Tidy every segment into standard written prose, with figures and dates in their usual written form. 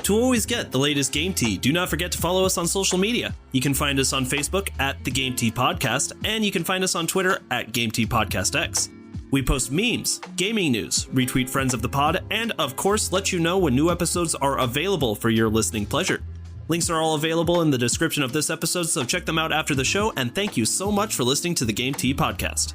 To always get the latest Game Tea, do not forget to follow us on social media. You can find us on Facebook at The Game Tea Podcast, and you can find us on Twitter at Game Tea Podcast X. We post memes, gaming news, retweet friends of the pod, and of course let you know when new episodes are available for your listening pleasure. Links are all available in the description of this episode, so check them out after the show, and thank you so much for listening to the Game Tea Podcast.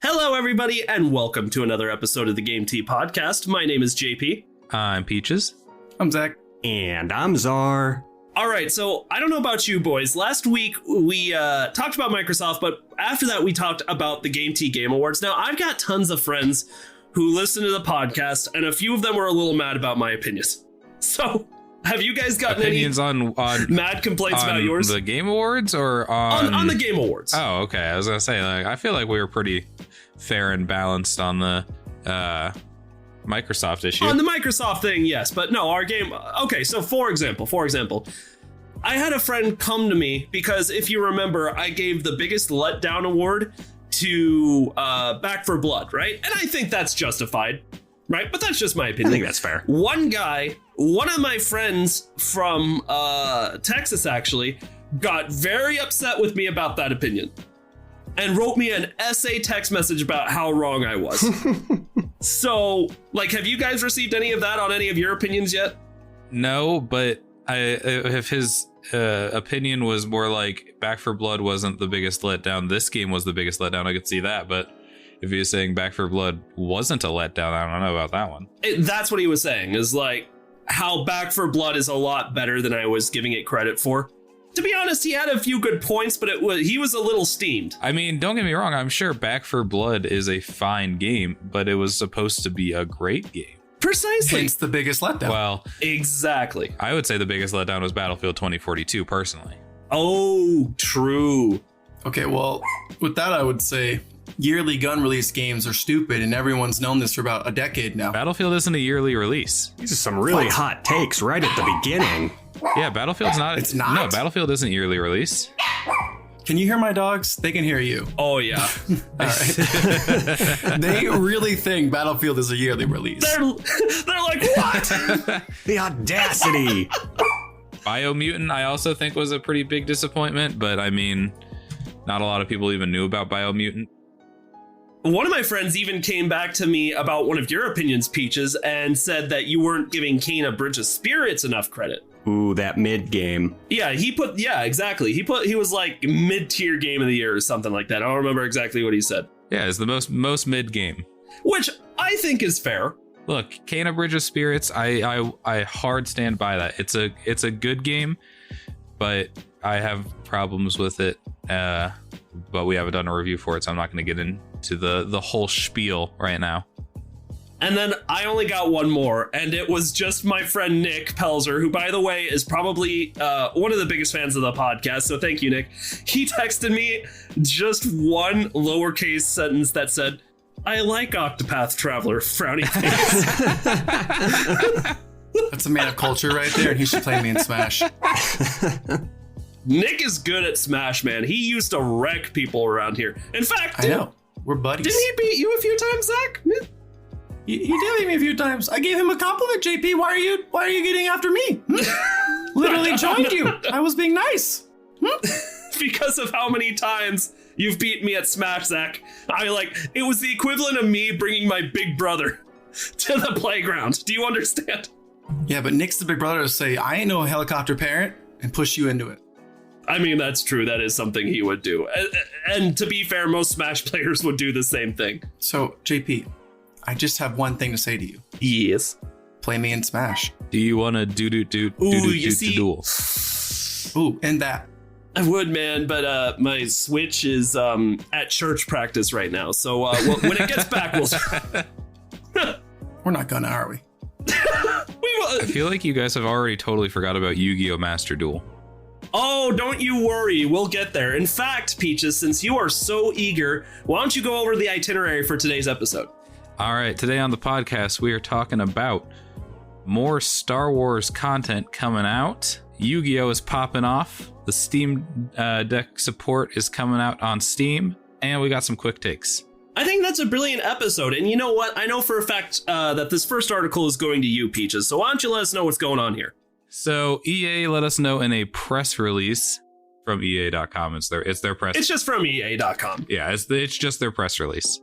Hello, everybody, and welcome to another episode of the Game Tea Podcast. My name is JP. I'm Peaches. I'm Zach. And I'm Czar. All right, so I don't know about you boys. Last week, we talked about Microsoft, but after that, we talked about the Game Tea Game Awards. Now, I've got tons of friends who listen to the podcast, and a few of them were a little mad about my opinions. So, have you guys gotten opinions any on mad complaints on about yours? The Game Awards or on the Game Awards? Oh, okay. I was gonna say, like, I feel like we were pretty fair and balanced on the Microsoft issue. On the Microsoft thing, yes, but no, our game. Okay, so for example, I had a friend come to me because if you remember, I gave the biggest letdown award to Back 4 Blood, right? And I think that's justified, right? But that's just my opinion. I think that's fair. One of my friends from Texas actually got very upset with me about that opinion and wrote me an essay text message about how wrong I was. So, like, have you guys received any of that on any of your opinions yet? No, but if his opinion was more like Back 4 Blood wasn't the biggest letdown, this game was the biggest letdown, I could see that. But if he was saying Back 4 Blood wasn't a letdown, I don't know about that one. That's what he was saying, is like how Back 4 Blood is a lot better than I was giving it credit for. To be honest, he had a few good points, but he was a little steamed. I mean, don't get me wrong. I'm sure Back 4 Blood is a fine game, but it was supposed to be a great game. Precisely. It's the biggest letdown. Well, exactly. I would say the biggest letdown was Battlefield 2042, personally. Oh, true. Okay, well, with that, I would say yearly gun release games are stupid, and everyone's known this for about a decade now. Battlefield isn't a yearly release. These are some really hot takes right at the beginning. Yeah, Battlefield's not. It's not? No, Battlefield isn't yearly release. Can you hear my dogs? They can hear you. Oh, yeah. All right. They really think Battlefield is a yearly release. They're like, what? The audacity. Biomutant, I also think, was a pretty big disappointment, but I mean, not a lot of people even knew about Biomutant. One of my friends even came back to me about one of your opinions, Peaches, and said that you weren't giving Kane a Bridge of Spirits enough credit. Ooh, that mid game. Yeah, exactly. He was like mid-tier game of the year or something like that. I don't remember exactly what he said. Yeah, it's the most mid game. Which I think is fair. Look, Kena Bridge of Spirits, I hard stand by that. It's a good game, but I have problems with it. But we haven't done a review for it, so I'm not going to get into the whole spiel right now. And then I only got one more, and it was just my friend Nick Pelzer, who, by the way, is probably one of the biggest fans of the podcast, so thank you, Nick. He texted me just one lowercase sentence that said, "I like Octopath Traveler," frowny face. That's a man of culture right there, and he should play me in Smash. Nick is good at Smash, man. He used to wreck people around here. In fact, I know. We're buddies. Didn't he beat you a few times, Zach? He did beat me a few times. I gave him a compliment, JP. Why are you getting after me? Literally joined you. I was being nice. Because of how many times you've beat me at Smash, Zach. It was the equivalent of me bringing my big brother to the playground. Do you understand? Yeah, but Nick's the big brother to say, I ain't no helicopter parent, and push you into it. I mean, that's true. That is something he would do. And to be fair, most Smash players would do the same thing. So, JP, I just have one thing to say to you. Yes. Play me in Smash. Do you want to do duel? Ooh, and that. I would, man, but my Switch is at church practice right now. So when it gets back, we'll... We're not gonna, are we? I feel like you guys have already totally forgot about Yu-Gi-Oh! Master Duel. Oh, don't you worry. We'll get there. In fact, Peaches, since you are so eager, why don't you go over the itinerary for today's episode? All right, today on the podcast, we are talking about more Star Wars content coming out. Yu-Gi-Oh! Is popping off. The Steam Deck support is coming out on Steam. And we got some quick takes. I think that's a brilliant episode. And you know what? I know for a fact that this first article is going to you, Peaches. So why don't you let us know what's going on here? So EA let us know in a press release from EA.com. It's their press. It's just from EA.com. Yeah, it's just their press release.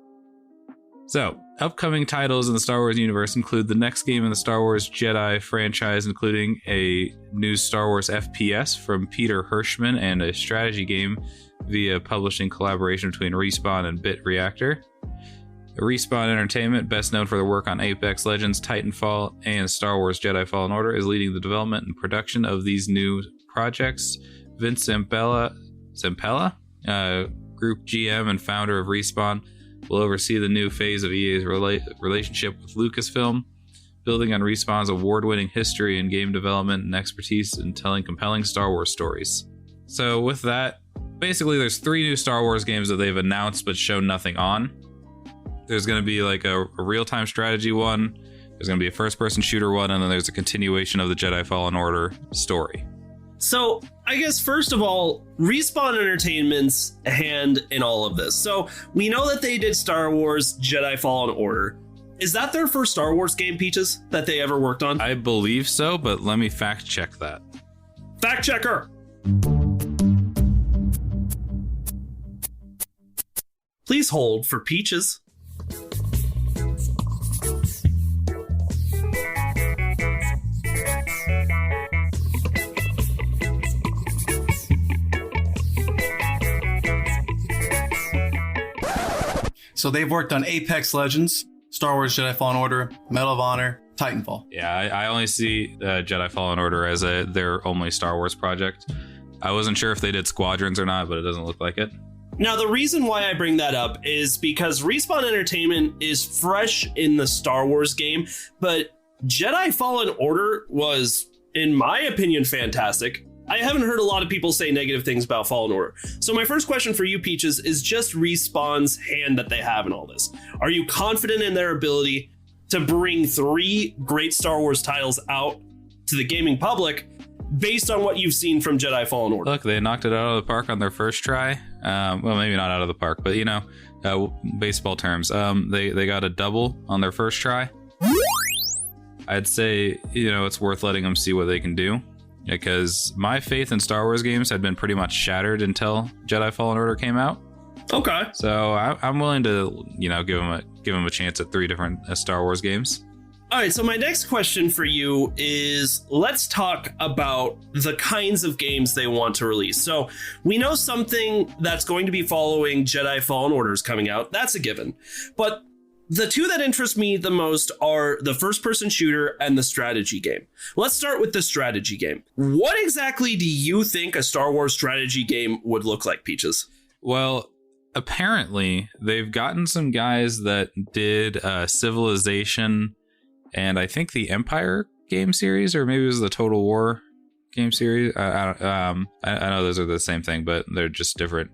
So, upcoming titles in the Star Wars universe include the next game in the Star Wars Jedi franchise, including a new Star Wars FPS from Peter Hirschman and a strategy game via publishing collaboration between Respawn and Bit Reactor. Respawn Entertainment, best known for their work on Apex Legends, Titanfall, and Star Wars Jedi Fallen Order, is leading the development and production of these new projects. Vince Zampella, Group GM and founder of Respawn, will oversee the new phase of EA's relationship with Lucasfilm, building on Respawn's award-winning history in game development and expertise in telling compelling Star Wars stories. So with that, basically there's 3 new Star Wars games that they've announced but shown nothing on. There's going to be like a real-time strategy one, there's going to be a first-person shooter one, and then there's a continuation of the Jedi Fallen Order story. So, I guess first of all, Respawn Entertainment's hand in all of this. So, we know that they did Star Wars Jedi Fallen Order. Is that their first Star Wars game, Peaches, that they ever worked on? I believe so, but let me fact check that. Fact checker! Please hold for Peaches. So they've worked on Apex Legends, Star Wars Jedi Fallen Order, Medal of Honor, Titanfall. Yeah, I only see Jedi Fallen Order as their only Star Wars project. I wasn't sure if they did Squadrons or not, but it doesn't look like it. Now, the reason why I bring that up is because Respawn Entertainment is fresh in the Star Wars game, but Jedi Fallen Order was, in my opinion, fantastic. I haven't heard a lot of people say negative things about Fallen Order. So my first question for you, Peaches, is just Respawn's hand that they have in all this. Are you confident in their ability to bring 3 great Star Wars titles out to the gaming public based on what you've seen from Jedi Fallen Order? Look, they knocked it out of the park on their first try. Well, maybe not out of the park, but baseball terms. They got a double on their first try. I'd say, it's worth letting them see what they can do. Because my faith in Star Wars games had been pretty much shattered until Jedi Fallen Order came out. Okay. So I'm willing to, give them a chance at 3 different Star Wars games. All right, so my next question for you is, let's talk about the kinds of games they want to release. So we know something that's going to be following Jedi Fallen Order is coming out. That's a given. But the 2 that interest me the most are the first-person shooter and the strategy game. Let's start with the strategy game. What exactly do you think a Star Wars strategy game would look like, Peaches? Well, apparently they've gotten some guys that did Civilization and I think the Empire game series, or maybe it was the Total War game series. I know those are the same thing, but they're just different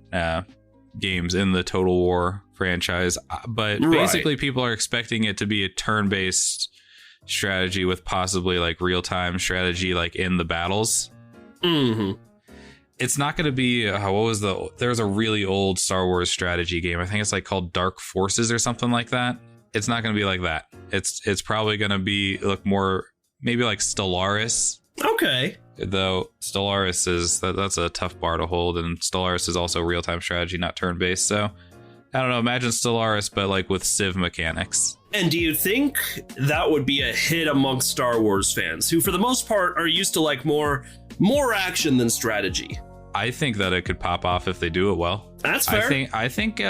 games in the Total War franchise. But basically, people are expecting it to be a turn-based strategy with possibly like real-time strategy, like in the battles. Mm-hmm. It's not going to be there's a really old Star Wars strategy game. I think it's like called Dark Forces or something like that. It's not going to be like that. It's probably going to look more maybe like Stellaris. Okay. Though Stellaris that's a tough bar to hold, and Stellaris is also real-time strategy, not turn-based. So I don't know, imagine Stellaris but like with Civ mechanics. And do you think that would be a hit amongst Star Wars fans, who for the most part are used to like more action than strategy? I think that it could pop off if they do it well. That's fair. I think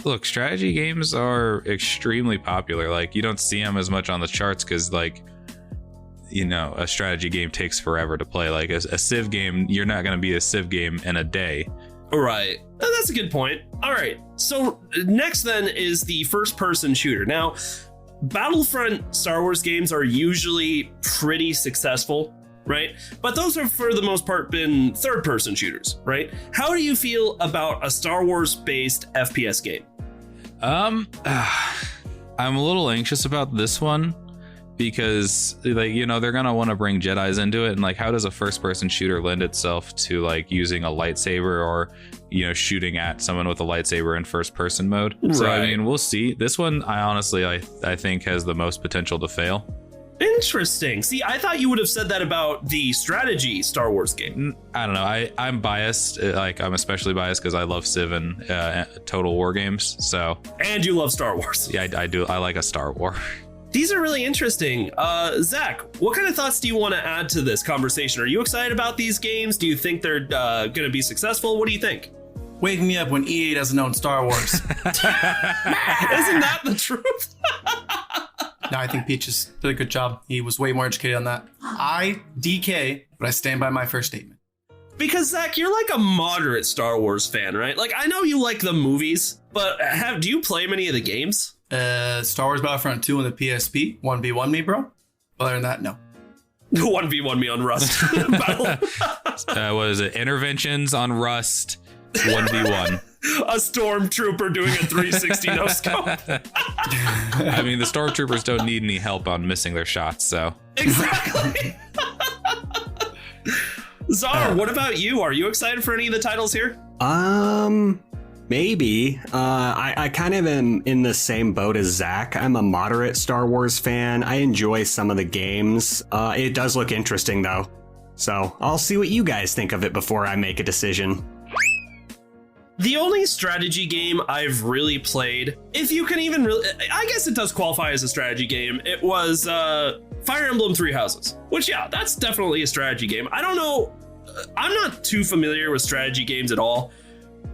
look, strategy games are extremely popular. Like, you don't see them as much on the charts because, like, a strategy game takes forever to play. Like a Civ game, you're not going to be a Civ game in a day. Right. That's a good point. All right. So next then is the first-person shooter. Now, Battlefront Star Wars games are usually pretty successful. right? But those have for the most part been third-person shooters, right? How do you feel about a Star Wars-based FPS game? I'm a little anxious about this one because, like, you know, they're gonna want to bring Jedis into it, and like, how does a first-person shooter lend itself to like using a lightsaber or, you know, shooting at someone with a lightsaber in first-person mode? Right. So I mean, we'll see. This one, I honestly, I think has the most potential to fail. Interesting. See, I thought you would have said that about the strategy Star Wars game. I don't know. I'm biased. Like, I'm especially biased because I love Civ and Total War games. So. And you love Star Wars. Yeah, I do. I like a Star War. These are really interesting. Zach, what kind of thoughts do you want to add to this conversation? Are you excited about these games? Do you think they're going to be successful? What do you think? Wake me up when EA doesn't own Star Wars. Isn't that the truth? No, I think Peaches did a good job. He was way more educated on that. I DK, but I stand by my first statement. Because, Zach, you're like a moderate Star Wars fan, right? Like, I know you like the movies, but do you play many of the games? Star Wars Battlefront 2 on the PSP. 1v1 me, bro. Other than that, no. 1v1 me on Rust. What is it? Interventions on Rust. 1v1. A stormtrooper doing a 360 no scope. I mean, the stormtroopers don't need any help on missing their shots, so. Exactly. Czar, what about you? Are you excited for any of the titles here? Maybe. I kind of am in the same boat as Zach. I'm a moderate Star Wars fan. I enjoy some of the games. It does look interesting, though. So I'll see what you guys think of it before I make a decision. The only strategy game I've really played, if you can even really, I guess it does qualify as a strategy game, it was Fire Emblem Three Houses, which, yeah, that's definitely a strategy game. I don't know, I'm not too familiar with strategy games at all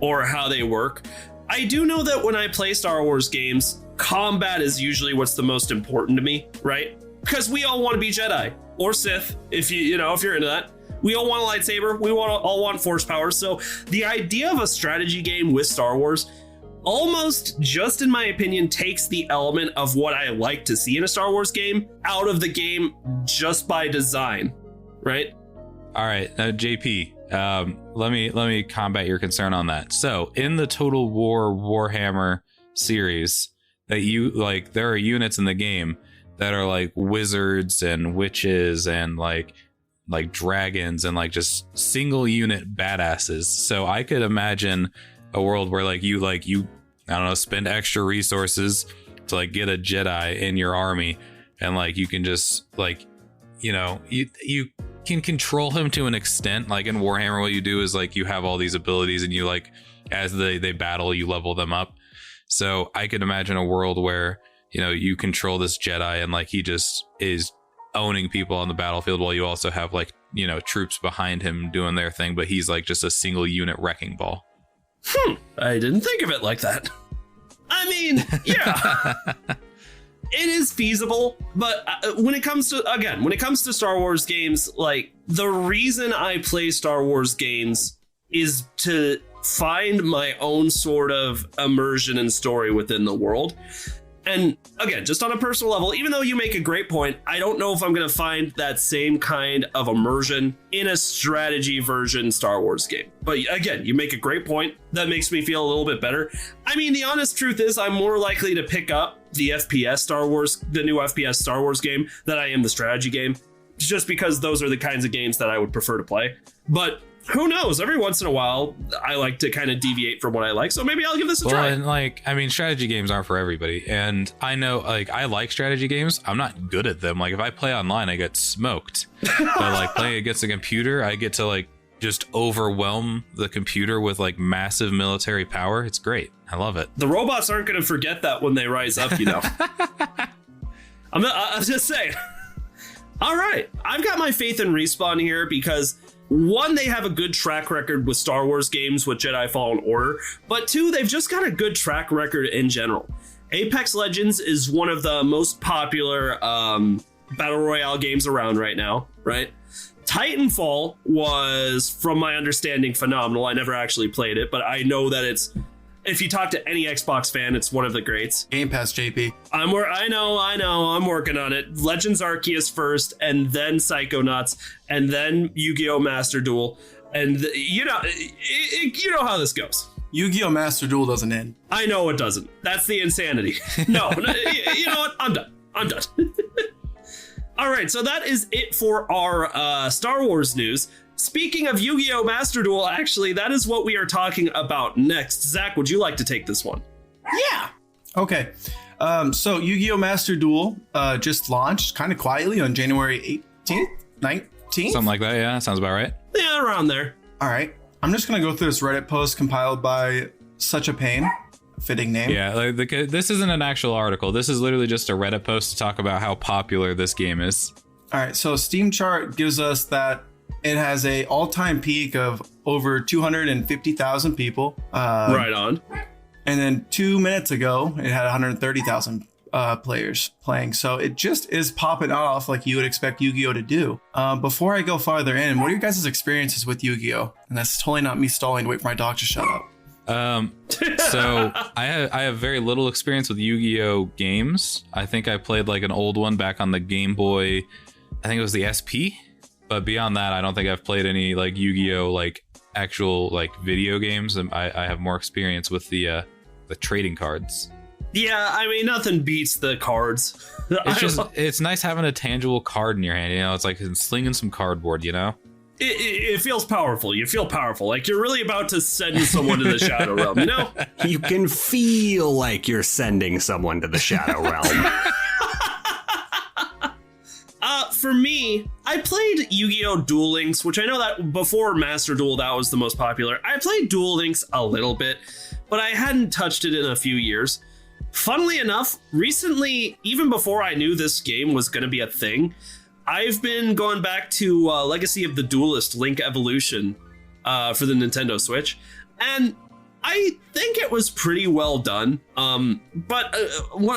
or how they work. I do know that when I play Star Wars games, combat is usually what's the most important to me, right? Because we all want to be Jedi or Sith, if you're into that. We all want a lightsaber. We all want force power. So the idea of a strategy game with Star Wars almost, just in my opinion, takes the element of what I like to see in a Star Wars game out of the game just by design, right? All right, JP, let me combat your concern on that. So in the Total War Warhammer series, that you like, there are units in the game that are like wizards and witches and like dragons and like just single unit badasses. So I could imagine a world where like you I don't know, spend extra resources to like get a Jedi in your army, and like you can just like, you know, you can control him to an extent. Like in Warhammer, what you do is like you have all these abilities and you like, as they battle, you level them up. So I could imagine a world where, you know, you control this Jedi and like he just is owning people on the battlefield while you also have like, you know, troops behind him doing their thing, but he's like just a single unit wrecking ball. I didn't think of it like that. I mean, yeah. It is feasible, but when it comes to Star Wars games, like, the reason I play Star Wars games is to find my own sort of immersion and story within the world. And again, just on a personal level, even though you make a great point, I don't know if I'm going to find that same kind of immersion in a strategy version Star Wars game. But again, you make a great point. That makes me feel a little bit better. I mean, the honest truth is I'm more likely to pick up the new FPS Star Wars game than I am the strategy game, just because those are the kinds of games that I would prefer to play. But who knows? Every once in a while, I like to kind of deviate from what I like. So maybe I'll give this a try. And like, I mean, strategy games aren't for everybody. And I know, like, I like strategy games. I'm not good at them. Like, if I play online, I get smoked. But like playing against a computer, I get to like just overwhelm the computer with like massive military power. It's great. I love it. The robots aren't going to forget that when they rise up, you know. I'm just saying. All right. I've got my faith in Respawn here because, one, they have a good track record with Star Wars games with Jedi Fallen Order, but two, they've just got a good track record in general. Apex Legends is one of the most popular Battle Royale games around right now, right? Titanfall was, from my understanding, phenomenal. I never actually played it, but I know that it's If you talk to any Xbox fan, it's one of the greats. Game Pass, JP. I know. I'm working on it. Legends Arceus first, and then Psychonauts, and then Yu-Gi-Oh! Master Duel, and you know how this goes. Yu-Gi-Oh! Master Duel doesn't end. I know it doesn't. That's the insanity. No, you know what? I'm done. All right, so that is it for our Star Wars news. Speaking of Yu-Gi-Oh! Master Duel, actually, that is what we are talking about next. Zach, would you like to take this one? Yeah. Okay. So Yu-Gi-Oh! Master Duel just launched kind of quietly on January 18th, 19th? Something like that, yeah. That sounds about right. Yeah, around there. All right. I'm just going to go through this Reddit post compiled by Such a Pain. Fitting name. Yeah, like this isn't an actual article. This is literally just a Reddit post to talk about how popular this game is. All right. So Steam chart gives us that it has a all-time peak of over 250,000 people. Right on. And then 2 minutes ago, it had 130,000 players playing. So it just is popping off like you would expect Yu-Gi-Oh! To do. Before I go farther in, what are your guys' experiences with Yu-Gi-Oh? And that's totally not me stalling to wait for my dog to shut up. So I have very little experience with Yu-Gi-Oh! Games. I think I played like an old one back on the Game Boy. I think it was the SP. But beyond that, I don't think I've played any like Yu-Gi-Oh! Like actual like video games. I have more experience with the trading cards. Yeah, I mean, nothing beats the cards. It's nice having a tangible card in your hand. You know, it's like slinging some cardboard, you know? It feels powerful. You feel powerful. Like you're really about to send someone to the Shadow Realm, you know? You can feel like you're sending someone to the Shadow Realm. For me, I played Yu-Gi-Oh! Duel Links, which I know that before Master Duel, that was the most popular. I played Duel Links a little bit, but I hadn't touched it in a few years. Funnily enough, recently, even before I knew this game was going to be a thing, I've been going back to Legacy of the Duelist Link Evolution for the Nintendo Switch, and I think it was pretty well done. But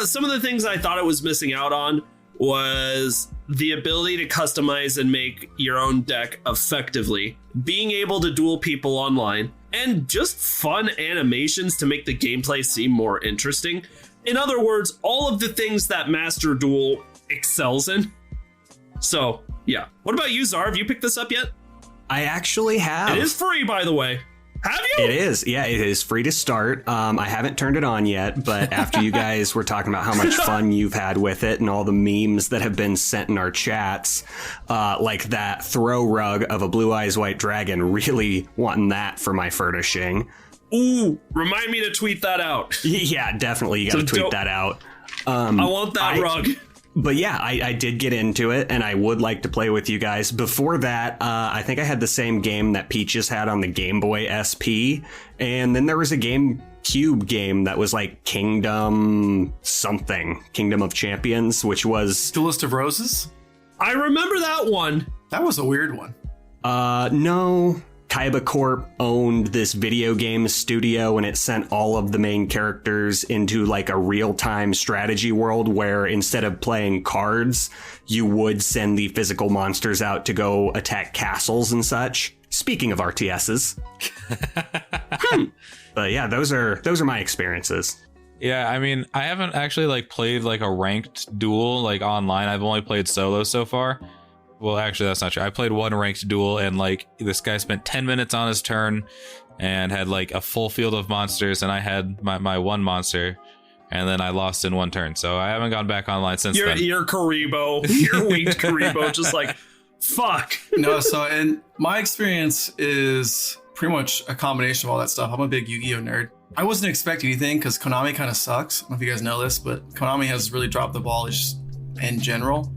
some of the things I thought it was missing out on was the ability to customize and make your own deck effectively, being able to duel people online, and just fun animations to make the gameplay seem more interesting. In other words, all of the things that Master Duel excels in. So, yeah. What about you, Zar? Have you picked this up yet? I actually have. It is free, by the way. Have you? It is. Yeah, it is free to start. I haven't turned it on yet, but after you guys were talking about how much fun you've had with it and all the memes that have been sent in our chats, like that throw rug of a Blue Eyes White Dragon, really wanting that for my furnishing. Ooh, remind me to tweet that out. Yeah, definitely. You got to tweet that out. I want that rug. But yeah, I did get into it, and I would like to play with you guys. Before that, I think I had the same game that Peaches had on the Game Boy SP, and then there was a GameCube game that was like Kingdom of Champions, which was... Duelist of Roses? I remember that one. That was a weird one. No... Kaiba Corp owned this video game studio, and it sent all of the main characters into like a real-time strategy world where instead of playing cards, you would send the physical monsters out to go attack castles and such. Speaking of RTSs. But yeah, those are my experiences. Yeah, I mean, I haven't actually like played like a ranked duel like online. I've only played solo so far. Well, actually, that's not true. I played one ranked duel, and like this guy spent 10 minutes on his turn and had like a full field of monsters, and I had my one monster, and then I lost in one turn. So I haven't gone back online since then. You're Karibo. You're winged Karibo, just like, fuck. No, so, and my experience is pretty much a combination of all that stuff. I'm a big Yu-Gi-Oh! Nerd. I wasn't expecting anything because Konami kind of sucks. I don't know if you guys know this, but Konami has really dropped the ball just in general.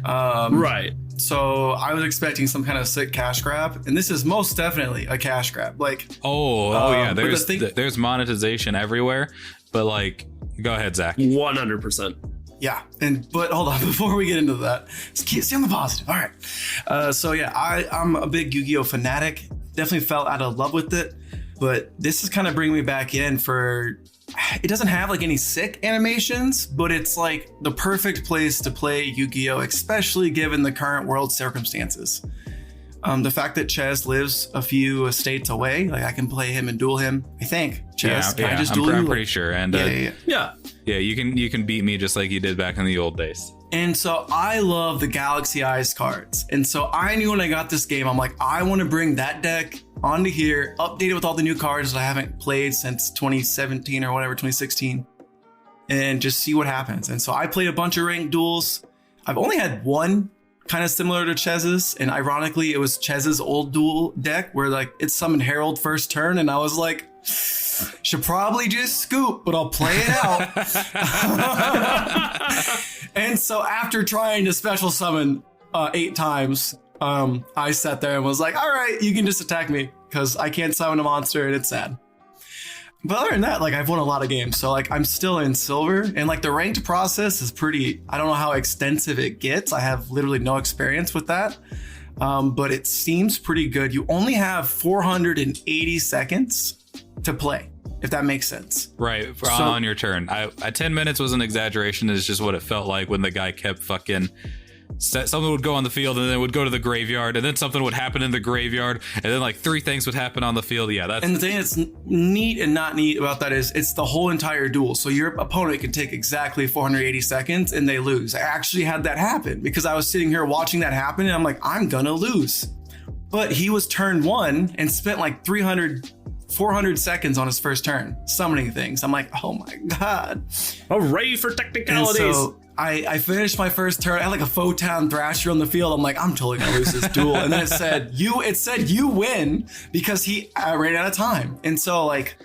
Right. So I was expecting some kind of sick cash grab, and this is most definitely a cash grab. Like, yeah, there's monetization everywhere, but like, go ahead, Zach. 100%. Yeah, but hold on, before we get into that, stay on the positive. All right. So yeah, I'm a big Yu-Gi-Oh fanatic. Definitely fell out of love with it, but this is kind of bringing me back in for. It doesn't have like any sick animations, but it's like the perfect place to play Yu-Gi-Oh, especially given the current world circumstances. The fact that Ches lives a few states away, like I can play him and duel him. I think. Ches, can I just duel you? I'm pretty sure. And Yeah. you can beat me just like you did back in the old days. And so I love the Galaxy Eyes cards. And so I knew when I got this game, I'm like, I want to bring that deck onto here, update it with all the new cards that I haven't played since 2017 or whatever, 2016, and just see what happens. And so I played a bunch of ranked duels. I've only had one kind of similar to Chez's, and ironically, it was Chez's old duel deck where like it summoned Herald first turn, and I was like, should probably just scoop, but I'll play it out. And so after trying to special summon 8 times, I sat there and was like, all right, you can just attack me because I can't summon a monster and it's sad. But other than that, like I've won a lot of games. So like I'm still in silver, and like the ranked process is pretty, I don't know how extensive it gets. I have literally no experience with that. But it seems pretty good. You only have 480 seconds to play, if that makes sense. Right, on your turn. 10 minutes was an exaggeration. It's just what it felt like when the guy kept fucking... Something would go on the field, and then it would go to the graveyard, and then something would happen in the graveyard, and then like 3 things would happen on the field. Yeah, that's... And the thing that's neat and not neat about that is it's the whole entire duel. So your opponent can take exactly 480 seconds and they lose. I actually had that happen because I was sitting here watching that happen, and I'm like, I'm gonna lose. But he was turn 1 and spent like 400 seconds on his first turn summoning things. I'm like, oh my god. Hooray for technicalities. And so I finished my first turn. I had like a Photon Thrasher on the field. I'm like, I'm totally gonna lose this duel. And then it said you win because he ran out of time. And so like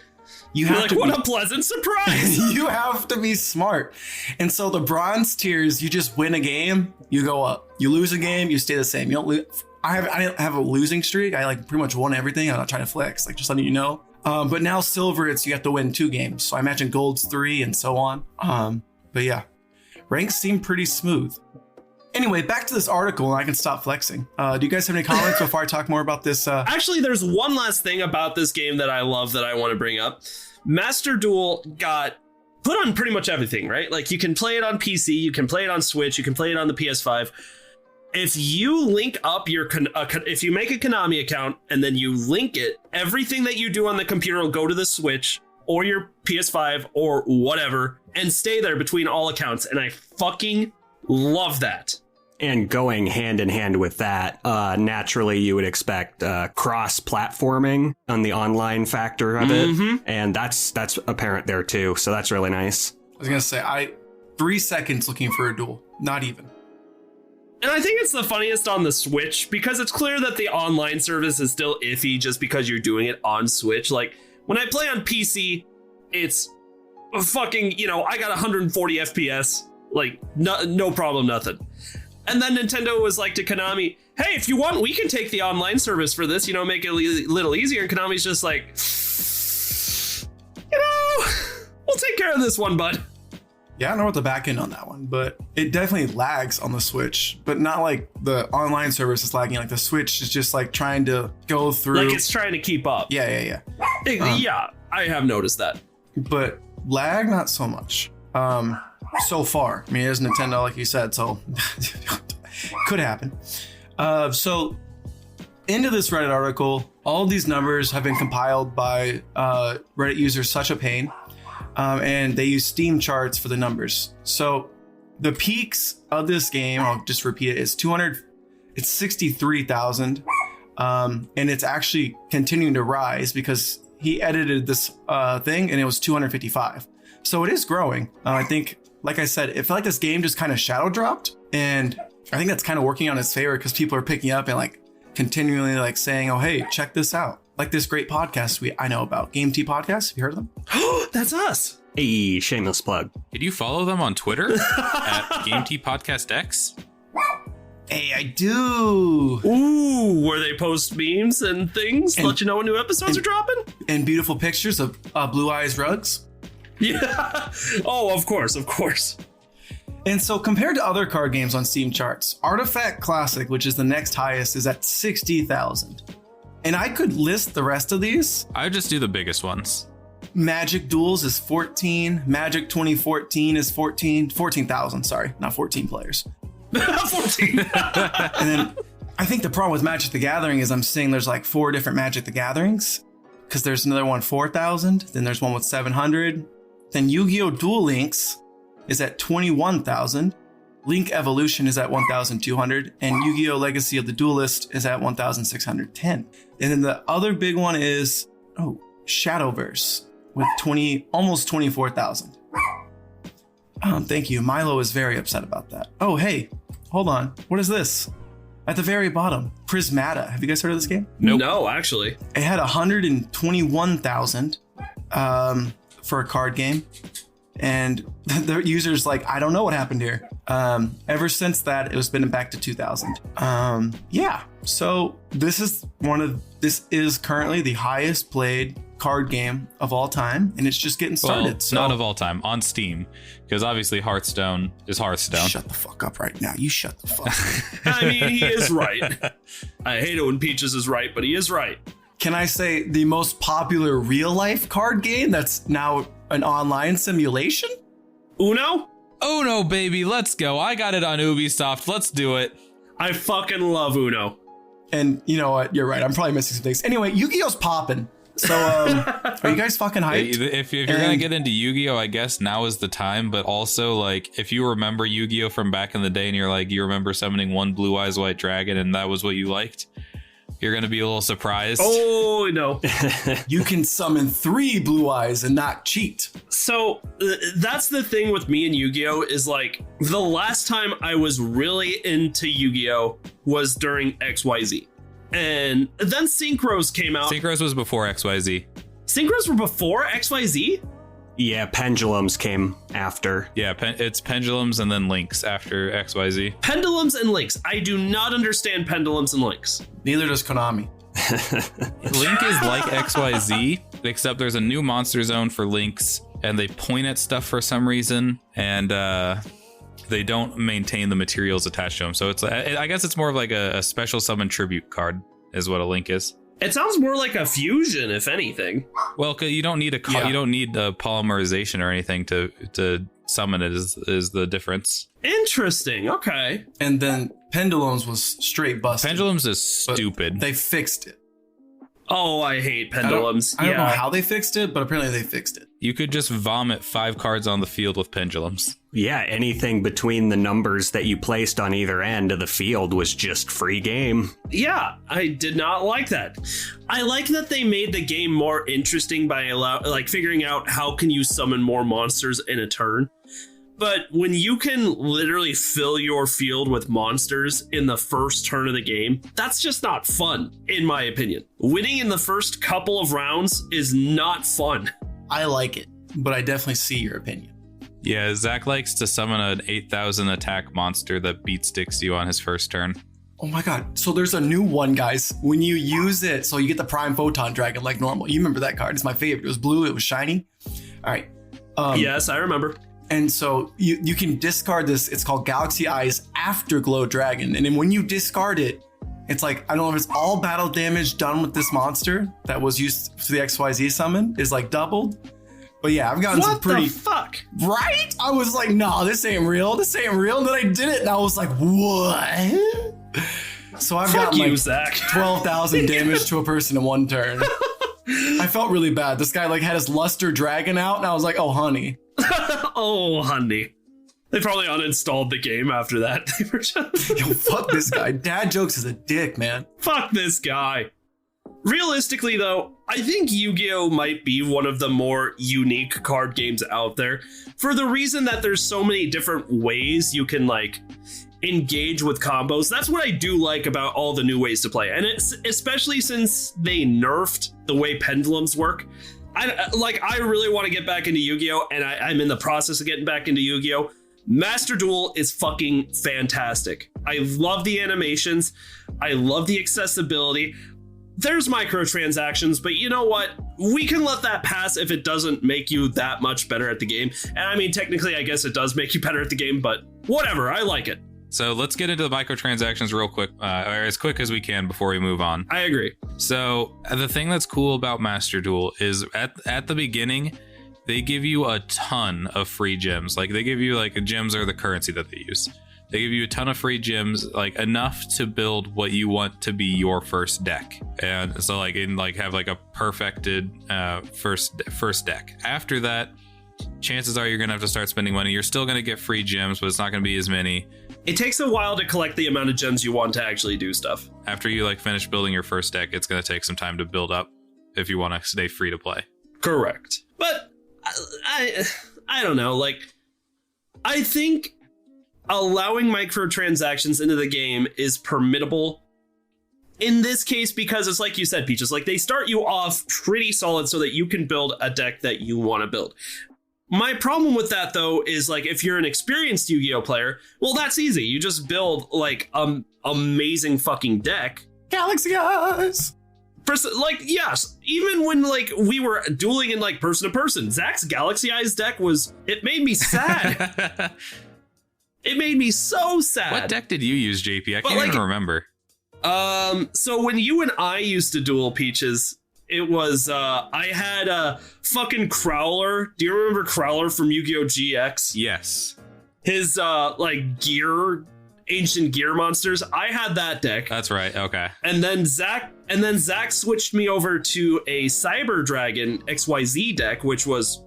you have to what a pleasant surprise. You have to be smart. And so the bronze tiers, you just win a game, you go up. You lose a game, you stay the same. You don't lose. I didn't have a losing streak. I like pretty much won everything. I'm not trying to flex, like just letting you know. But now silver, it's you have to win 2 games. So I imagine gold's 3 and so on. But yeah, ranks seem pretty smooth. Anyway, back to this article, and I can stop flexing. Do you guys have any comments before I talk more about this? Actually, there's one last thing about this game that I love that I want to bring up. Master Duel got put on pretty much everything, right? Like you can play it on PC, you can play it on Switch, you can play it on the PS5. If you link up your, if you make a Konami account and then you link it, everything that you do on the computer will go to the Switch or your PS5 or whatever and stay there between all accounts. And I fucking love that. And going hand in hand with that, naturally you would expect cross-platforming on the online factor of it. And that's apparent there too. So that's really nice. I was going to say, 3 seconds looking for a duel, not even. And I think it's the funniest on the Switch because it's clear that the online service is still iffy just because you're doing it on Switch. Like when I play on PC, it's fucking, I got 140 FPS, like no problem, nothing. And then Nintendo was like to Konami, hey, if you want, we can take the online service for this, make it a little easier. And Konami's just like, we'll take care of this one, bud. Yeah, I don't know what the back end on that one, but it definitely lags on the Switch, but not like the online service is lagging. Like the Switch is just like trying to go through. Like it's trying to keep up. Yeah. Yeah, I have noticed that. But lag, not so much. So far. I mean, it is Nintendo, like you said, so could happen. So into this Reddit article, all of these numbers have been compiled by Reddit user Such a Pain. And they use Steam charts for the numbers. So the peaks of this game, I'll just repeat it, is 63,000. And it's actually continuing to rise because he edited this thing and it was 255. So it is growing. I think, like I said, it felt like this game just kind of shadow dropped. And I think that's kind of working on its favor because people are picking up and like continually like saying, oh, hey, check this out. Like this great podcast I know about, Game Tea Podcast. Have you heard of them? That's us. Hey, shameless plug. Did you follow them on Twitter at Game Tea Podcast X? Hey, I do. Ooh, where they post memes and things, let you know when new episodes are dropping? And beautiful pictures of Blue Eyes rugs. Yeah. Oh, of course. And so compared to other card games on Steam charts, Artifact Classic, which is the next highest, is at 60,000. And I could list the rest of these. I would just do the biggest ones. Magic Duels is 14. Magic 2014 is 14,000, sorry, not 14 players. 14. And then I think the problem with Magic the Gathering is I'm seeing there's like 4 different Magic the Gatherings, because there's another one 4,000, then there's one with 700, then Yu-Gi-Oh! Duel Links is at 21,000, Link Evolution is at 1,200, and Yu-Gi-Oh! Legacy of the Duelist is at 1,610. And then the other big one is Shadowverse with almost 24,000. Thank you. Milo is very upset about that. Oh, hey, hold on. What is this? At the very bottom, Prismata. Have you guys heard of this game? Nope. No, actually. It had 121,000 for a card game. And the user's like, I don't know what happened here. Ever since that, it was been back to 2,000. Yeah. So this is currently the highest played card game of all time, and it's just getting started. Well, not of all time, on Steam, because obviously Hearthstone is Hearthstone. Shut the fuck up right now. You shut the fuck up. I mean, he is right. I hate it when Peaches is right, but he is right. Can I say the most popular real life card game that's now an online simulation? Uno? Uno, baby, let's go. I got it on Ubisoft. Let's do it. I fucking love Uno. And you know what? You're right. I'm probably missing some things. Anyway, Yu-Gi-Oh's popping. So, are you guys fucking hyped? If you're going to get into Yu-Gi-Oh, I guess now is the time. But also, like, if you remember Yu-Gi-Oh from back in the day and you're like, you remember summoning one Blue Eyes White Dragon and that was what you liked, you're going to be a little surprised. Oh, no. You can summon 3 Blue Eyes and not cheat. So, that's the thing with me and Yu-Gi-Oh! Is like, the last time I was really into Yu-Gi-Oh! Was during XYZ. And then Synchros came out. Synchros was before XYZ. Synchros were before XYZ? Yeah, Pendulums came after. Yeah, it's Pendulums and then Links after XYZ. Pendulums and Links. I do not understand Pendulums and Links. Neither does Konami. Link is like XYZ, except there's a new monster zone for Links, and they point at stuff for some reason, and they don't maintain the materials attached to them. So it's, I guess it's more of like a special summon tribute card is what a Link is. It sounds more like a fusion, if anything. Well, you don't need you don't need a polymerization or anything to summon it. Is the difference? Interesting. Okay. And then Pendulums was straight busted. Pendulums is stupid. They fixed it. Oh, I hate Pendulums. I don't know how they fixed it, but apparently they fixed it. You could just vomit 5 cards on the field with Pendulums. Yeah, anything between the numbers that you placed on either end of the field was just free game. Yeah, I did not like that. I like that they made the game more interesting by figuring out how can you summon more monsters in a turn. But when you can literally fill your field with monsters in the first turn of the game, that's just not fun, in my opinion. Winning in the first couple of rounds is not fun. I like it, but I definitely see your opinion. Yeah, Zach likes to summon an 8,000 attack monster that beat sticks you on his first turn. Oh my god. So there's a new one, guys. When you use it, so you get the Prime Photon Dragon like normal. You remember that card? It's my favorite. It was blue. It was shiny. All right. Yes, I remember. And so you can discard this. It's called Galaxy Eyes Afterglow Dragon. And then when you discard it, it's like, I don't know if it's all battle damage done with this monster that was used for the XYZ summon is like doubled. But yeah, I've gotten some pretty... What the fuck? Right? I was like, no, this ain't real. This ain't real. And then I did it and I was like, what? So I've gotten like Zach. 12,000 damage to a person in one turn. I felt really bad. This guy like had his Luster Dragon out and I was like, oh, honey. Oh, honey. They probably uninstalled the game after that. They were just... Yo, fuck this guy. Dad Jokes is a dick, man. Fuck this guy. Realistically, though, I think Yu-Gi-Oh! Might be one of the more unique card games out there for the reason that there's so many different ways you can, like, engage with combos. That's what I do like about all the new ways to play. And it's especially since they nerfed the way pendulums work. I really want to get back into Yu-Gi-Oh! And I'm in the process of getting back into Yu-Gi-Oh! Master Duel is fucking fantastic. I love the animations. I love the accessibility. There's microtransactions, but you know what? We can let that pass if it doesn't make you that much better at the game. And I mean, technically, I guess it does make you better at the game, but whatever. I like it. So let's get into the microtransactions real quick, or as quick as we can before we move on. I agree. So the thing that's cool about Master Duel is at the beginning, they give you a ton of free gems. Like they give you like gems are the currency that they use. They give you a ton of free gems, like enough to build what you want to be your first deck. And so like have like a perfected first deck. After that, chances are you're gonna have to start spending money. You're still gonna get free gems, but it's not gonna be as many. It takes a while to collect the amount of gems you want to actually do stuff. After you like finish building your first deck, it's gonna take some time to build up if you want to stay free to play. Correct. But I don't know, like I think allowing microtransactions into the game is permittable in this case because it's like you said, Peaches, like they start you off pretty solid so that you can build a deck that you want to build. My problem with that, though, is like if you're an experienced Yu-Gi-Oh player, well, that's easy. You just build like amazing fucking deck. Galaxy Eyes. Like, yes, even when like we were dueling in like person to person, Zach's Galaxy Eyes deck it made me sad. It made me so sad. What deck did you use, JP? I can't even remember. So when you and I used to duel, Peaches, it was I had a fucking Crowler. Do you remember Crowler from Yu-Gi-Oh! GX? Yes. His like ancient gear monsters. I had that deck. That's right. Okay. And then Zach switched me over to a Cyber Dragon XYZ deck, which was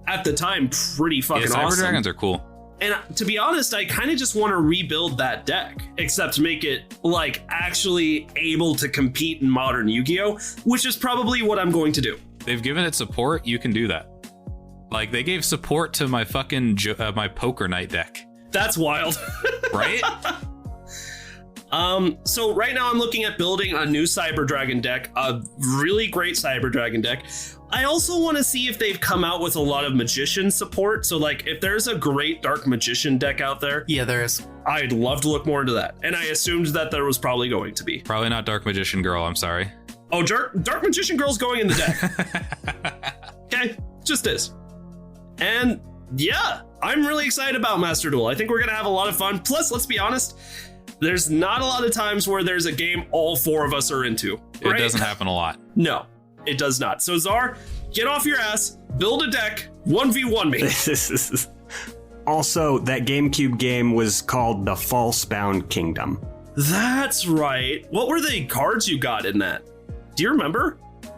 at the time pretty fucking awesome. Cyber Dragons are cool. And to be honest, I kind of just want to rebuild that deck, except make it like actually able to compete in modern Yu-Gi-Oh, which is probably what I'm going to do. They've given it support. You can do that. Like they gave support to my fucking my Poker Night deck. That's wild. Right? So right now I'm looking at building a new Cyber Dragon deck, a really great Cyber Dragon deck. I also want to see if they've come out with a lot of Magician support. So like if there's a great Dark Magician deck out there. Yeah, there is. I'd love to look more into that. And I assumed that there was probably going to be. Probably not Dark Magician Girl, I'm sorry. Oh, Dark Magician Girl's going in the deck. Okay, just is. And yeah, I'm really excited about Master Duel. I think we're going to have a lot of fun. Plus, let's be honest, there's not a lot of times where there's a game all four of us are into. Right? It doesn't happen a lot. No, it does not. So Czar, get off your ass, build a deck, 1v1 me. Also, that GameCube game was called The Falsebound Kingdom. That's right. What were the cards you got in that? Do you remember?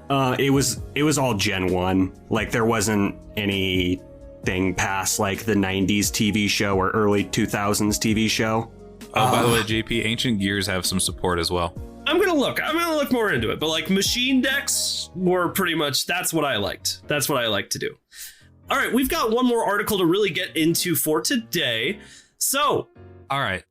It was all Gen 1. Like there wasn't anything past like the 90s TV show or early 2000s TV show. Oh, by the way, JP, Ancient Gears have some support as well. I'm gonna look more into it, but like machine decks were pretty much, that's what I liked. That's what I like to do. All right, we've got one more article to really get into for today. So, all right,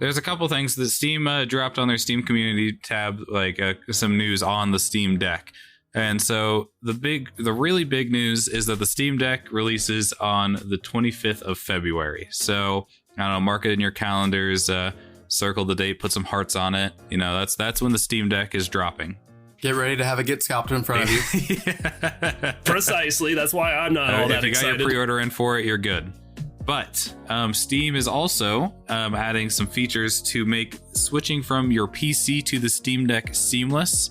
there's a couple things that Steam dropped on their Steam community tab, like some news on the Steam Deck. And so the really big news is that the Steam Deck releases on the 25th of February. So I don't know, mark it in your calendars, circle the date, put some hearts on it. You know, that's when the Steam Deck is dropping. Get ready to have it get scalped in front of you. Yeah. Precisely. That's why I'm not all that excited. If you got your pre-order in for it, you're good. But Steam is also adding some features to make switching from your PC to the Steam Deck seamless.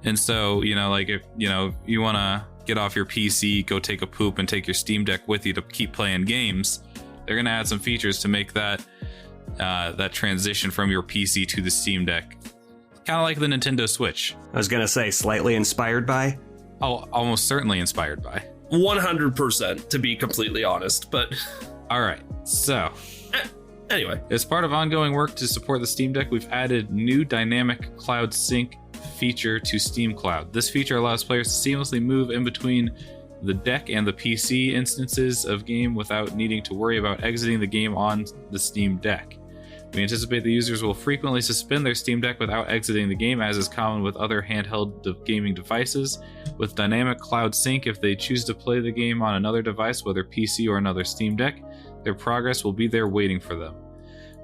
And so, you know, like if you want to get off your PC, go take a poop, and take your Steam Deck with you to keep playing games, they're going to add some features to make that transition from your PC to the Steam Deck kind of like the Nintendo Switch. I was going to say slightly inspired by. Oh, almost certainly inspired by. 100%, to be completely honest. But all right, so anyway, as part of ongoing work to support the Steam Deck, we've added new dynamic cloud sync feature to Steam Cloud. This feature allows players to seamlessly move in between the deck and the PC instances of game without needing to worry about exiting the game on the Steam Deck. We anticipate the users will frequently suspend their Steam Deck without exiting the game, as is common with other handheld gaming devices. With Dynamic Cloud Sync, if they choose to play the game on another device, whether PC or another Steam Deck, their progress will be there waiting for them.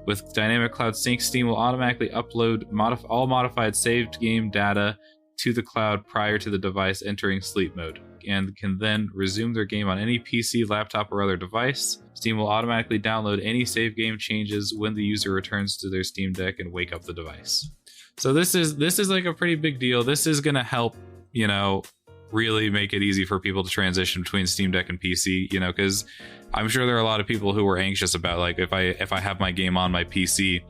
With Dynamic Cloud Sync, Steam will automatically upload all modified saved game data to the cloud prior to the device entering sleep mode, and can then resume their game on any PC, laptop, or other device. Steam will automatically download any save game changes when the user returns to their Steam Deck and wake up the device. So this is like a pretty big deal. This is going to help, really make it easy for people to transition between Steam Deck and PC, you know, because I'm sure there are a lot of people who were anxious about, like, if I have my game on my PC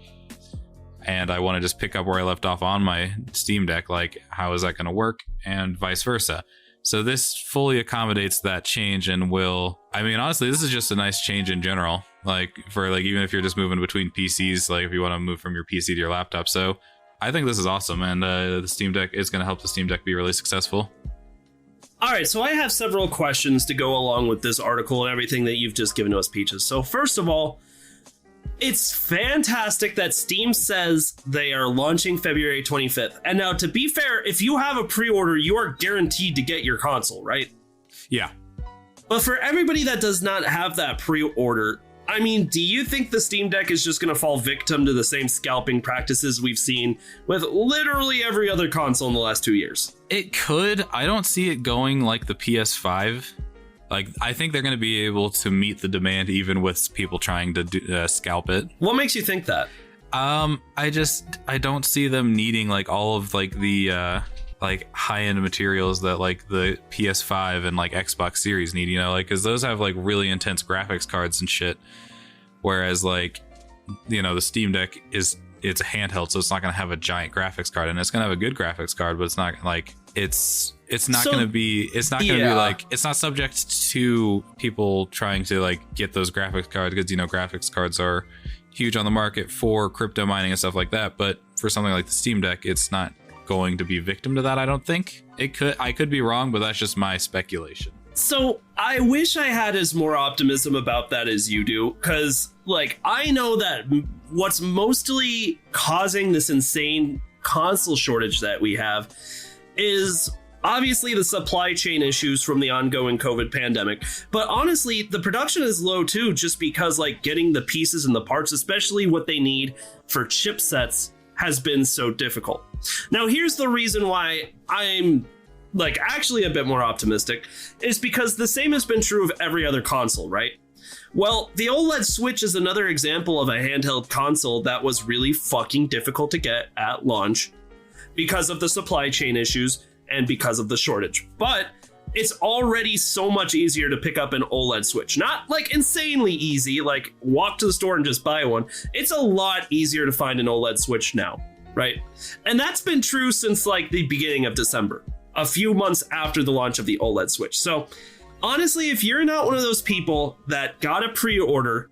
and I want to just pick up where I left off on my Steam Deck, like, how is that going to work, and vice versa. So this fully accommodates that change and will, I mean, honestly, this is just a nice change in general, like, for, like, even if you're just moving between PCs, like, if you want to move from your PC to your laptop. So I think this is awesome, and the Steam Deck is going to help the Steam Deck be really successful. All right, so I have several questions to go along with this article and everything that you've just given to us, Peaches. So first of all, it's fantastic that Steam says they are launching February 25th. And now, to be fair, if you have a pre-order, you are guaranteed to get your console, right? Yeah. But for everybody that does not have that pre-order, I mean, do you think the Steam Deck is just going to fall victim to the same scalping practices we've seen with literally every other console in the last 2 years? It could. I don't see it going like the PS5. Like, I think they're going to be able to meet the demand even with people trying to scalp it. What makes you think that? I don't see them needing like all of like the like high-end materials that like the PS5 and like Xbox Series need, you know, like, because those have like really intense graphics cards and shit, whereas like, you know, the Steam Deck it's a handheld, so it's not going to have a giant graphics card, and it's going to have a good graphics card, but it's not like it's not going to be like, it's not subject to people trying to like get those graphics cards, because, you know, graphics cards are huge on the market for crypto mining and stuff like that. But for something like the Steam Deck, it's not going to be victim to that. I don't think it could. I could be wrong, but that's just my speculation. So I wish I had as more optimism about that as you do, because like, I know that what's mostly causing this insane console shortage that we have is obviously the supply chain issues from the ongoing COVID pandemic. But honestly, the production is low too, just because like getting the pieces and the parts, especially what they need for chipsets, has been so difficult. Now, here's the reason why I'm like actually a bit more optimistic, is because the same has been true of every other console, right? Well, the OLED Switch is another example of a handheld console that was really fucking difficult to get at launch because of the supply chain issues and because of the shortage. But it's already so much easier to pick up an OLED Switch. Not like insanely easy, like walk to the store and just buy one. It's a lot easier to find an OLED Switch now, right? And that's been true since like the beginning of December, a few months after the launch of the OLED Switch. So honestly, if you're not one of those people that got a pre-order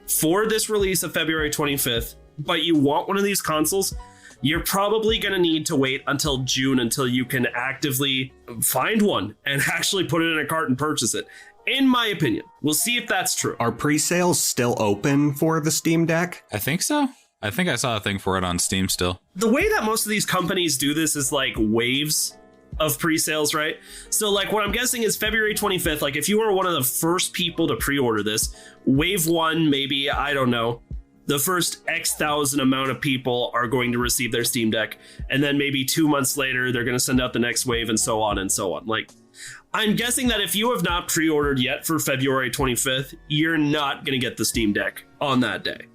for this release of February 25th, but you want one of these consoles, you're probably going to need to wait until June until you can actively find one and actually put it in a cart and purchase it. In my opinion, we'll see if that's true. Are pre-sales still open for the Steam Deck? I think so. I think I saw a thing for it on Steam still. The way that most of these companies do this is like waves of pre-sales, right? So like what I'm guessing is February 25th, like if you were one of the first people to pre-order this, wave one, maybe, I don't know, the first X thousand amount of people are going to receive their Steam Deck. And then maybe 2 months later, they're going to send out the next wave and so on and so on. Like, I'm guessing that if you have not pre-ordered yet for February 25th, you're not going to get the Steam Deck on that day.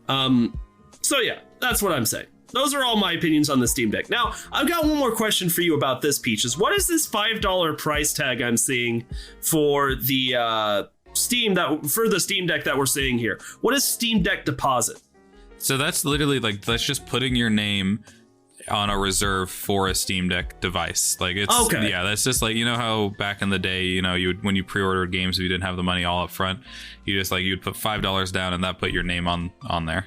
So yeah, that's what I'm saying. Those are all my opinions on the Steam Deck. Now, I've got one more question for you about this, Peaches. What is this $5 price tag I'm seeing for the Steam Deck that we're seeing here? What is Steam Deck Deposit? So that's literally like, that's just putting your name on a reserve for a Steam Deck device. Like, it's okay. Yeah, that's just like, you know how back in the day, you know, you would, when you pre-ordered games, if you didn't have the money all up front, you just like, you'd put $5 down and that put your name on there.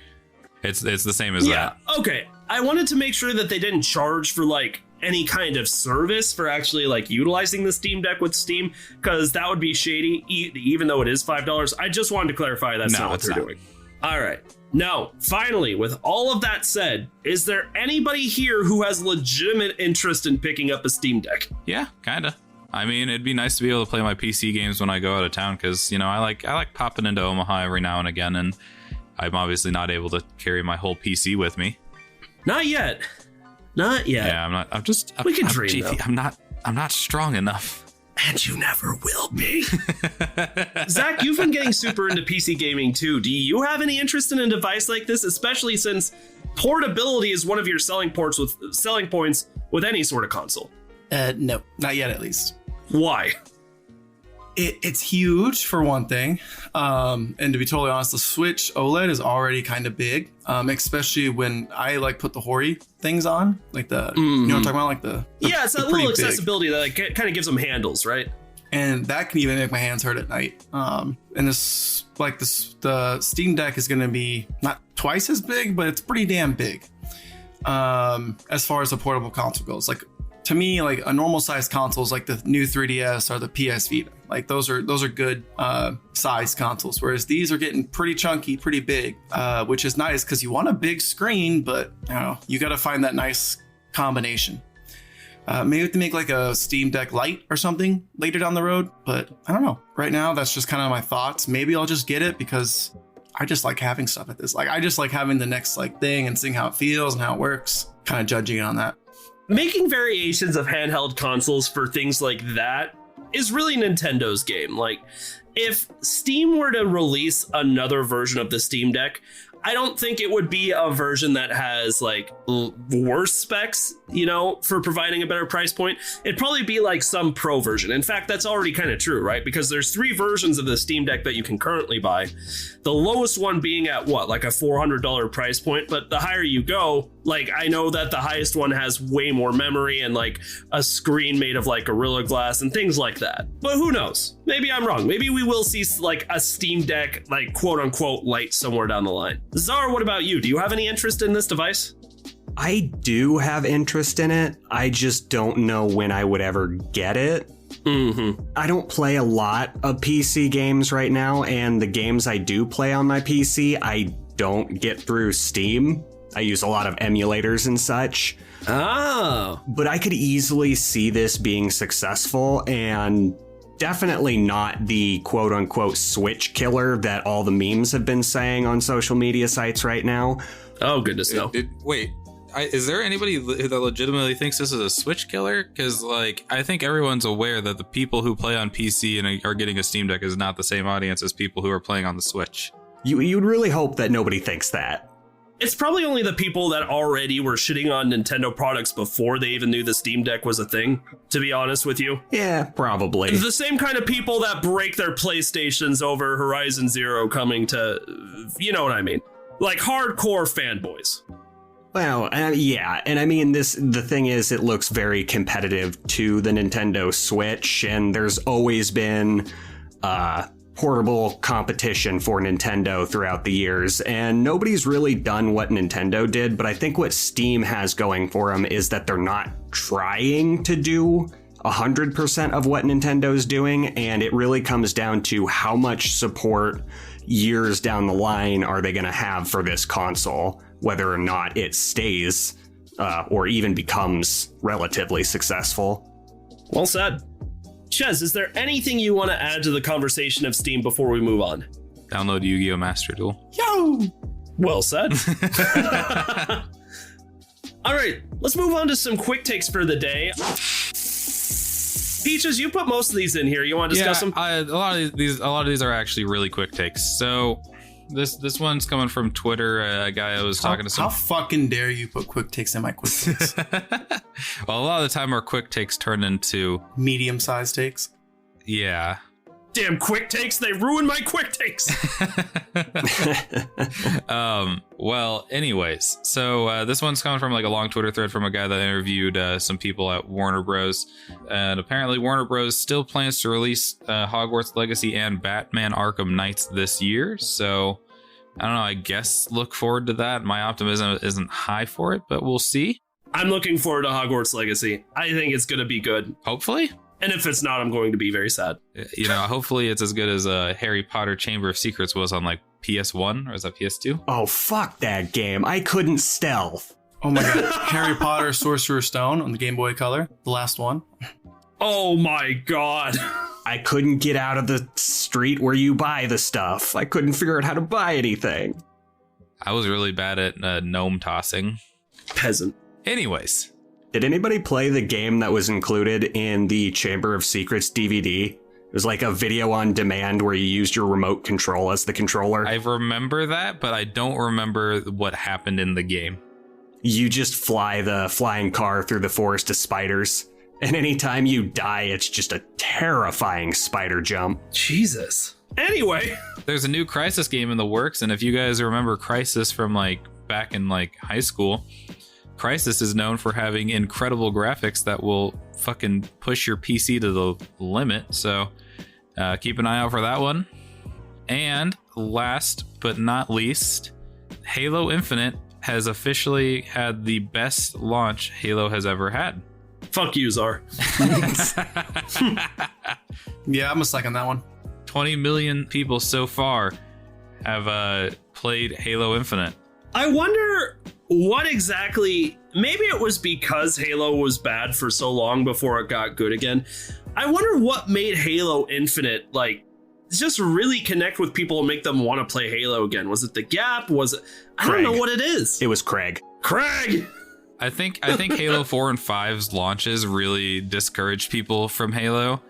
It's the same as that. Okay. I wanted to make sure that they didn't charge for like any kind of service for actually like utilizing the Steam Deck with Steam, because that would be shady, even though it is $5. I just wanted to clarify that's not what they're doing. All right. Now, finally, with all of that said, is there anybody here who has legitimate interest in picking up a Steam Deck? Yeah, kind of. I mean, it'd be nice to be able to play my PC games when I go out of town, because, you know, I like popping into Omaha every now and again, and I'm obviously not able to carry my whole PC with me. Not yet. Yeah, I'm not. We can dream, though. I'm not strong enough. And you never will be. Zach, you've been getting super into PC gaming too. Do you have any interest in a device like this, especially since portability is one of your selling points with any sort of console? No, not yet at least. Why? It's huge for one thing, and to be totally honest, the Switch OLED is already kind of big, especially when I like put the Hori things on, like the you know what I'm talking about, like the it's that little accessibility that like, kind of gives them handles, right? And that can even make my hands hurt at night. And the Steam Deck is going to be not twice as big, but it's pretty damn big. As far as a portable console goes, like to me, like a normal size console is like the new 3DS or the PS Vita. Like those are good size consoles, whereas these are getting pretty chunky, pretty big, which is nice because you want a big screen, but you got to find that nice combination. Maybe we have to make like a Steam Deck Lite or something later down the road, but I don't know. Right now, that's just kind of my thoughts. Maybe I'll just get it because I just like having stuff at this. Like I just like having the next like thing and seeing how it feels and how it works. Kind of judging it on that. Making variations of handheld consoles for things like that is really Nintendo's game. Like, if Steam were to release another version of the Steam Deck, I don't think it would be a version that has like worse specs, for providing a better price point. It'd probably be like some pro version. In fact, that's already kind of true, right? Because there's 3 versions of the Steam Deck that you can currently buy. The lowest one being at like a $400 price point. But the higher you go, like I know that the highest one has way more memory and like a screen made of like Gorilla Glass and things like that. But who knows? Maybe I'm wrong. Maybe we will see like a Steam Deck, like quote unquote light somewhere down the line. Zara, what about you? Do you have any interest in this device? I do have interest in it. I just don't know when I would ever get it. Mm-hmm. I don't play a lot of PC games right now, and the games I do play on my PC, I don't get through Steam. I use a lot of emulators and such. Oh. But I could easily see this being successful and definitely not the quote unquote Switch killer that all the memes have been saying on social media sites right now. Oh, goodness, no. Wait, is there anybody that legitimately thinks this is a Switch killer? Because, like, I think everyone's aware that the people who play on PC and are getting a Steam Deck is not the same audience as people who are playing on the Switch. You'd really hope that nobody thinks that. It's probably only the people that already were shitting on Nintendo products before they even knew the Steam Deck was a thing, to be honest with you. Yeah, probably. The same kind of people that break their PlayStations over Horizon Zero coming to, you know what I mean? Like hardcore fanboys. Well, yeah, and I mean, the thing is, it looks very competitive to the Nintendo Switch, and there's always been portable competition for Nintendo throughout the years, and nobody's really done what Nintendo did, but I think what Steam has going for them is that they're not trying to do 100% of what Nintendo's doing, and it really comes down to how much support years down the line are they going to have for this console, whether or not it stays or even becomes relatively successful. Well said. Chez, is there anything you want to add to the conversation of Steam before we move on? Download Yu-Gi-Oh! Master Duel. Yo! Well said. All right, let's move on to some quick takes for the day. Peaches, you put most of these in here. You want to discuss them? A lot of these are actually really quick takes. So this one's coming from Twitter. A guy I was talking to. How fucking dare you put quick takes in my quick takes? Well, a lot of the time our quick takes turn into medium-sized takes. Yeah. Damn quick takes! They ruined my quick takes. Well, anyways, so this one's coming from like a long Twitter thread from a guy that interviewed some people at Warner Bros. And apparently Warner Bros. Still plans to release Hogwarts Legacy and Batman Arkham Knights this year. So I don't know. I guess look forward to that. My optimism isn't high for it, but we'll see. I'm looking forward to Hogwarts Legacy. I think it's going to be good. Hopefully. And if it's not, I'm going to be very sad. Hopefully it's as good as Harry Potter Chamber of Secrets was on like PS1, or is that PS2? Oh, fuck that game. I couldn't stealth. Oh my god. Harry Potter Sorcerer's Stone on the Game Boy Color, the last one. Oh my god. I couldn't get out of the street where you buy the stuff. I couldn't figure out how to buy anything. I was really bad at gnome tossing. Peasant. Anyways. Did anybody play the game that was included in the Chamber of Secrets DVD? It was like a video on demand where you used your remote control as the controller. I remember that, but I don't remember what happened in the game. You just fly the flying car through the forest of spiders, And anytime you die, it's just a terrifying spider jump. Jesus. Anyway. There's a new Crysis game in the works, and if you guys remember Crysis from like back in like high school, Crysis is known for having incredible graphics that will fucking push your PC to the limit. So keep an eye out for that one. And last but not least, Halo Infinite has officially had the best launch Halo has ever had. Fuck you, Czar. Yeah, I'm a second that one. 20 million people so far have played Halo Infinite. I wonder what exactly, maybe it was because Halo was bad for so long before it got good again. I wonder what made Halo Infinite like just really connect with people and make them want to play Halo again. Was it the gap? Was it? I don't know what it is. It was Craig. I think Halo 4 and 5's launches really discouraged people from Halo,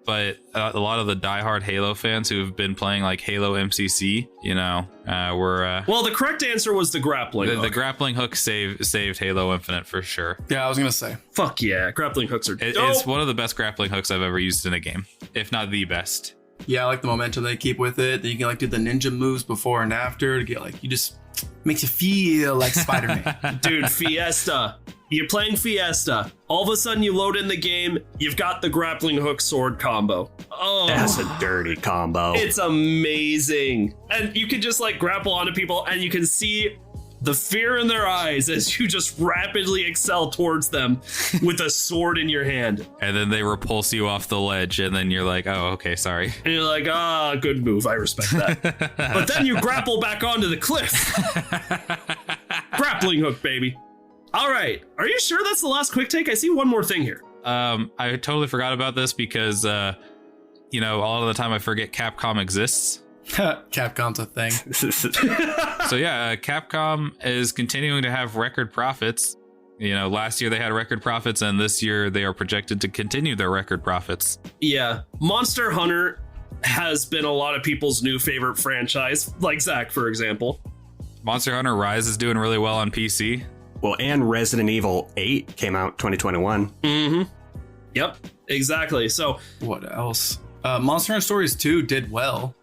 but a lot of the diehard Halo fans who've been playing like Halo MCC, were well, the correct answer was the grappling hook. The grappling hook saved Halo Infinite for sure. Yeah, I was gonna say. Fuck yeah, grappling hooks are dope. It's one of the best grappling hooks I've ever used in a game, if not the best. Yeah, I like the momentum they keep with it. Then you can like do the ninja moves before and after to get like, you just makes you feel like Spider-Man. Dude, Fiesta. You're playing Fiesta. All of a sudden you load in the game, you've got the grappling hook sword combo. Oh, that's a dirty combo. It's amazing. And you can just like grapple onto people and you can see the fear in their eyes as you just rapidly excel towards them with a sword in your hand. And then they repulse you off the ledge, and then you're like, oh, okay, sorry. And you're like, good move. I respect that. But then you grapple back onto the cliff. Grappling hook, baby. All right. Are you sure that's the last quick take? I see one more thing here. I totally forgot about this because, a lot of the time I forget Capcom exists. Capcom's a thing. So yeah, Capcom is continuing to have record profits. Last year they had record profits, and this year they are projected to continue their record profits. Yeah. Monster Hunter has been a lot of people's new favorite franchise, like Zach, for example. Monster Hunter Rise is doing really well on PC. Well, and Resident Evil 8 came out 2021. Mm-hmm. Yep, exactly. So what else? Monster Hunter Stories 2 did well.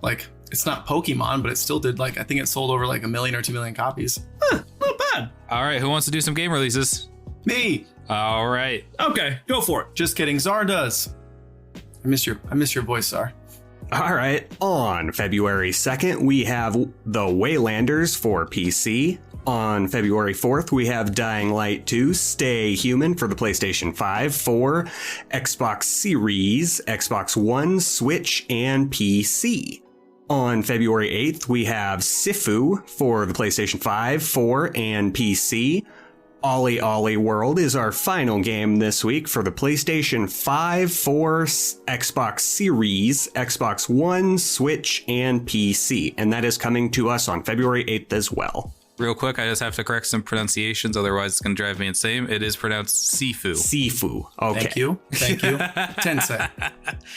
Like, it's not Pokemon, but it still did, like, I think it sold over like 1 million or 2 million copies. Not bad. All right, who wants to do some game releases? Me. All right. Okay, go for it. Just kidding. Czar does. I miss your voice, Czar. All right. On February 2nd, we have The Waylanders for PC. On February 4th, we have Dying Light 2 Stay Human for the PlayStation 5, for Xbox Series, Xbox One, Switch, and PC. On February 8th, we have Sifu for the PlayStation 5, 4, and PC. Ollie Ollie World is our final game this week for the PlayStation 5, 4, Xbox Series, Xbox One, Switch, and PC. And that is coming to us on February 8th as well. Real quick, I just have to correct some pronunciations, otherwise it's going to drive me insane. It is pronounced Sifu. Sifu. Okay. Thank you. Tensei.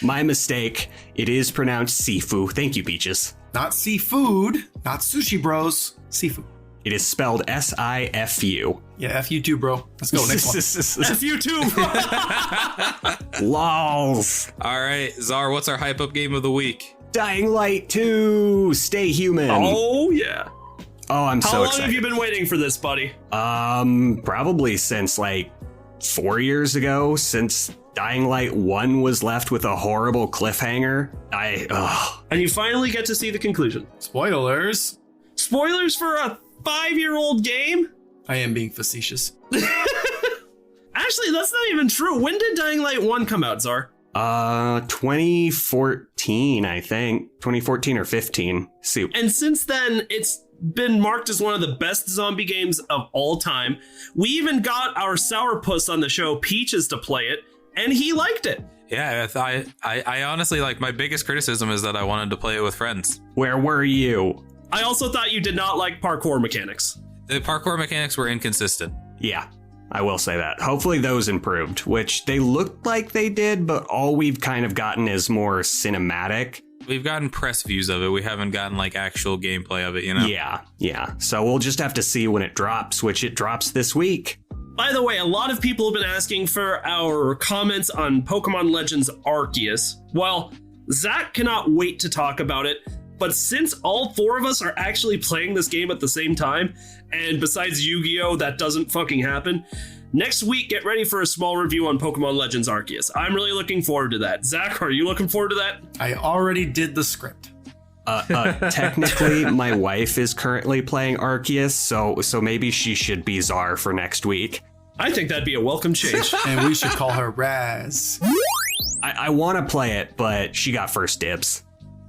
My mistake. It is pronounced Sifu. Thank you, Peaches. Not seafood, not sushi bros. Sifu. It is spelled S-I-F-U. Yeah, F you too, bro. Let's go. Next one. F you too, bro. Lols. All right, Czar, what's our hype up game of the week? Dying Light 2 Stay Human. Oh, yeah. Oh, I'm so excited. How long have you been waiting for this, buddy? Probably since like 4 years ago, since Dying Light 1 was left with a horrible cliffhanger. And you finally get to see the conclusion. Spoilers. Spoilers for a 5-year-old game? I am being facetious. Actually, that's not even true. When did Dying Light 1 come out, Czar? 2014, I think. 2014 or 15. Soup. And since then, it's been marked as one of the best zombie games of all time. We even got our sourpuss on the show, Peaches, to play it, and he liked it. Yeah, I honestly, like, my biggest criticism is that I wanted to play it with friends. Where were you? I also thought you did not like parkour mechanics. The parkour mechanics were inconsistent. Yeah, I will say that. Hopefully those improved, which they looked like they did, but all we've kind of gotten is more cinematic. We've gotten press views of it. We haven't gotten like actual gameplay of it, Yeah. So we'll just have to see when it drops, which it drops this week. By the way, a lot of people have been asking for our comments on Pokemon Legends Arceus. Well, Zach cannot wait to talk about it, but since all 4 of us are actually playing this game at the same time, and besides Yu-Gi-Oh, that doesn't fucking happen, next week, get ready for a small review on Pokemon Legends Arceus. I'm really looking forward to that. Zach, are you looking forward to that? I already did the script. Technically, my wife is currently playing Arceus, so maybe she should be Czar for next week. I think that'd be a welcome change. And we should call her Raz. I want to play it, but she got first dibs.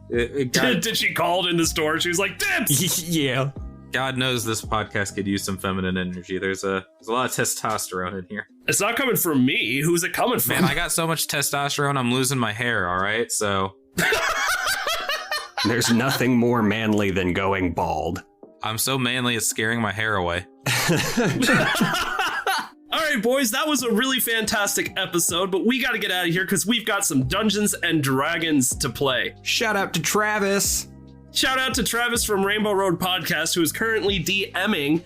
Did she call it in the store? She was like, dibs! Yeah. God knows this podcast could use some feminine energy. There's a lot of testosterone in here. It's not coming from me. Who's it coming from? Man, I got so much testosterone, I'm losing my hair, all right? So... There's nothing more manly than going bald. I'm so manly it's scaring my hair away. All right, boys, that was a really fantastic episode, but we got to get out of here because we've got some Dungeons and Dragons to play. Shout out to Travis. Shout out to Travis from Rainbow Road Podcast, who is currently DMing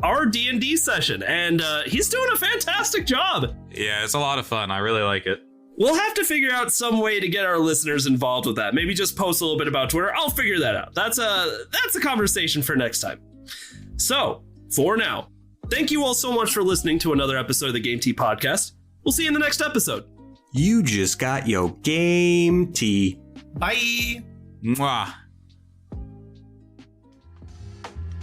our D&D session, and he's doing a fantastic job. Yeah, it's a lot of fun. I really like it. We'll have to figure out some way to get our listeners involved with that. Maybe just post a little bit about Twitter. I'll figure that out. That's a conversation for next time. So, for now, thank you all so much for listening to another episode of the Game Tea Podcast. We'll see you in the next episode. You just got your game tea. Bye. Mwah.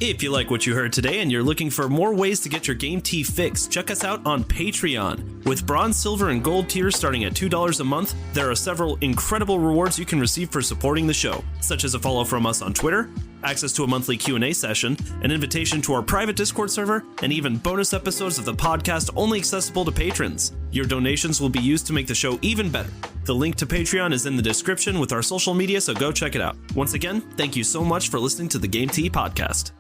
If you like what you heard today and you're looking for more ways to get your game tea fix, check us out on Patreon. With bronze, silver, and gold tiers starting at $2 a month, there are several incredible rewards you can receive for supporting the show, such as a follow from us on Twitter, access to a monthly Q&A session, an invitation to our private Discord server, and even bonus episodes of the podcast only accessible to patrons. Your donations will be used to make the show even better. The link to Patreon is in the description with our social media, so go check it out. Once again, thank you so much for listening to the Game Tea Podcast.